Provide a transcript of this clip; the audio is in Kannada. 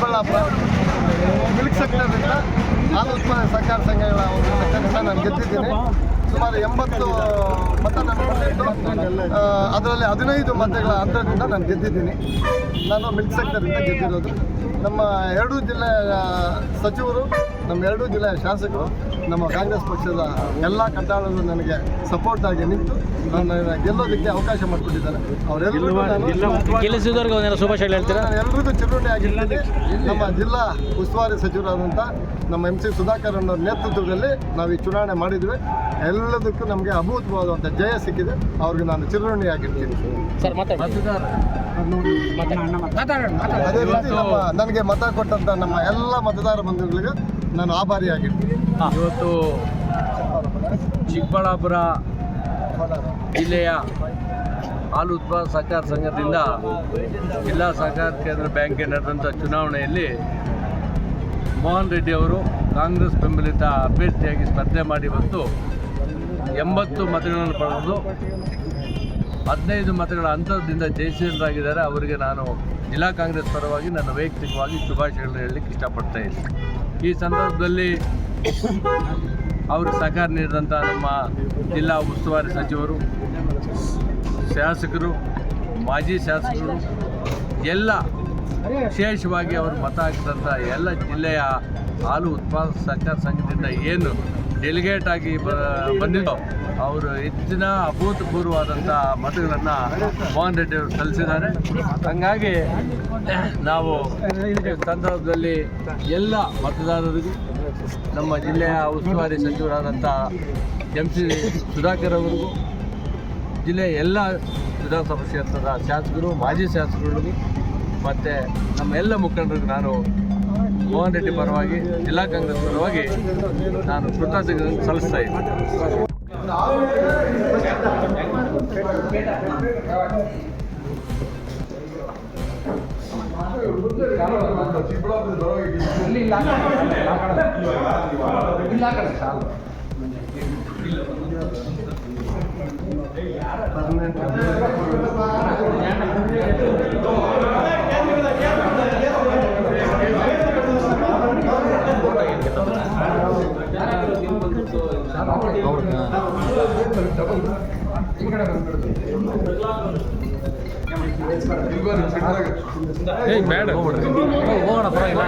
ಚಿಕ್ಕಬಳ್ಳಾಪುರ ಮಿಲ್ಕ್ ಸೆಕ್ಟರ್ನಿಂದ ಹಾಲು ಉತ್ಪಾದನೆ ಸಹಕಾರ ಸಂಘಗಳ ಒಂದು ಸೆಕ್ಟರ್ನಿಂದ ನಾನು ಗೆದ್ದಿದ್ದೀನಿ. ಸುಮಾರು 80 ಮತ ನಾನು ಕೊಟ್ಟಿದ್ದು, ಅದರಲ್ಲಿ 15 ಮತಗಳ ಅಂತರದಿಂದ ನಾನು ಗೆದ್ದಿದ್ದೀನಿ. ನಾನು ಮಿಲ್ಕ್ ಸೆಕ್ಟರಿಂದ ಗೆದ್ದಿರೋದು. ನಮ್ಮ 2 ಜಿಲ್ಲೆಯ ಸಚಿವರು, ನಮ್ಮ 2 ಜಿಲ್ಲೆಯ ಶಾಸಕರು, ನಮ್ಮ ಕಾಂಗ್ರೆಸ್ ಪಕ್ಷದ ಎಲ್ಲ ಕಟ್ಟಾಳರು ನನಗೆ ಸಪೋರ್ಟ್ ಆಗಿ ನಿಂತು ನನ್ನ ಗೆಲ್ಲೋದಕ್ಕೆ ಅವಕಾಶ ಮಾಡಿಕೊಟ್ಟಿದ್ದಾರೆ. ಅವರೆಲ್ಲರಿಗೂ ಶುಭಾಶಯಗಳು ಹೇಳ್ತೀರಾ? ಎಲ್ರಿಗೂ ಚಿರುಣಿ ಆಗಿರ್ತೀನಿ. ನಮ್ಮ ಜಿಲ್ಲಾ ಉಸ್ತುವಾರಿ ಸಚಿವರಾದಂಥ ನಮ್ಮ MC ಸುಧಾಕರ್ ಅನ್ನೋರ ನೇತೃತ್ವದಲ್ಲಿ ನಾವು ಈ ಚುನಾವಣೆ ಮಾಡಿದ್ವಿ. ಎಲ್ಲದಕ್ಕೂ ನಮಗೆ ಅಭೂತವಾದಂಥ ಜಯ ಸಿಕ್ಕಿದೆ. ಅವ್ರಿಗೆ ನಾನು ಚಿರುಣಿ ಆಗಿರ್ತೀನಿ. ಅದೇ ರೀತಿ ನನಗೆ ಮತ ಕೊಟ್ಟಂಥ ನಮ್ಮ ಎಲ್ಲ ಮತದಾರ ಬಂಧುಗಳಿಗೆ ನಾನು ಆಭಾರಿಯಾಗಿರ್ತೀನಿ. ಇವತ್ತು ಚಿಕ್ಕಬಳ್ಳಾಪುರ ಜಿಲ್ಲೆಯ ಹಾಲು ಉತ್ಪಾದಕ ಸಹಕಾರ ಸಂಘದಿಂದ ಜಿಲ್ಲಾ ಸಹಕಾರ ಕೇಂದ್ರ ಬ್ಯಾಂಕ್ಗೆ ನಡೆದಂಥ ಚುನಾವಣೆಯಲ್ಲಿ ಮೋಹನ್ ರೆಡ್ಡಿ ಅವರು ಕಾಂಗ್ರೆಸ್ ಬೆಂಬಲಿತ ಅಭ್ಯರ್ಥಿಯಾಗಿ ಸ್ಪರ್ಧೆ ಮಾಡಿ ಬಂದು 80 ಮತಗಳನ್ನು ಪಡೆದು 15 ಮತಗಳ ಅಂತರದಿಂದ ಜಯಶೀಲರಾಗಿದ್ದಾರೆ. ಅವರಿಗೆ ನಾನು ಜಿಲ್ಲಾ ಕಾಂಗ್ರೆಸ್ ಪರವಾಗಿ ನನ್ನ ವೈಯಕ್ತಿಕವಾಗಿ ಶುಭಾಶಯಗಳನ್ನು ಹೇಳಲಿಕ್ಕೆ ಇಷ್ಟಪಡ್ತಾ ಇದ್ದೀನಿ. ಈ ಸಂದರ್ಭದಲ್ಲಿ ಅವ್ರಿಗೆ ಸಹಕಾರ ನೀಡಿದಂಥ ನಮ್ಮ ಜಿಲ್ಲಾ ಉಸ್ತುವಾರಿ ಸಚಿವರು, ಶಾಸಕರು, ಮಾಜಿ ಶಾಸಕರು ಎಲ್ಲ ವಿಶೇಷವಾಗಿ ಅವರು ಮತ ಹಾಕಿದಂಥ ಎಲ್ಲ ಜಿಲ್ಲೆಯ ಹಾಲು ಉತ್ಪಾದಕ ಸಹಕಾರ ಸಂಘದಿಂದ ಏನು ಡೆಲಿಗೇಟ್ ಆಗಿ ಬಂದಿದ್ದೋ ಅವರು ಹೆಚ್ಚಿನ ಅಭೂತಪೂರ್ವವಾದಂಥ ಮತಗಳನ್ನು ಮೋಹನ್ ರೆಡ್ಡಿ ಅವರು ಸಲ್ಲಿಸಿದ್ದಾರೆ. ಹಾಗಾಗಿ ನಾವು ಸಂದರ್ಭದಲ್ಲಿ ಎಲ್ಲ ಮತದಾರರಿಗೂ, ನಮ್ಮ ಜಿಲ್ಲೆಯ ಉಸ್ತುವಾರಿ ಸಚಿವರಾದಂಥ MC ಸುಧಾಕರ್ ಅವರಿಗೂ, ಜಿಲ್ಲೆಯ ಎಲ್ಲ ವಿಧಾನಸಭಾ ಕ್ಷೇತ್ರದ ಶಾಸಕರು, ಮಾಜಿ ಶಾಸಕರಿಗೂ ಮತ್ತು ನಮ್ಮ ಎಲ್ಲ ಮುಖಂಡರಿಗೂ ನಾನು ಮೋಹನ್ ರೆಡ್ಡಿ ಪರವಾಗಿ, ಜಿಲ್ಲಾ ಕಾಂಗ್ರೆಸ್ ಪರವಾಗಿ ನಾನು ಕೃತಜ್ಞತೆಗಳನ್ನು ಸಲ್ಲಿಸ್ತಾ ಇದ್ದೀನಿ. ಬೇಡ ಹೋಗೋಣ, ಪರವಾಗಿಲ್ಲ.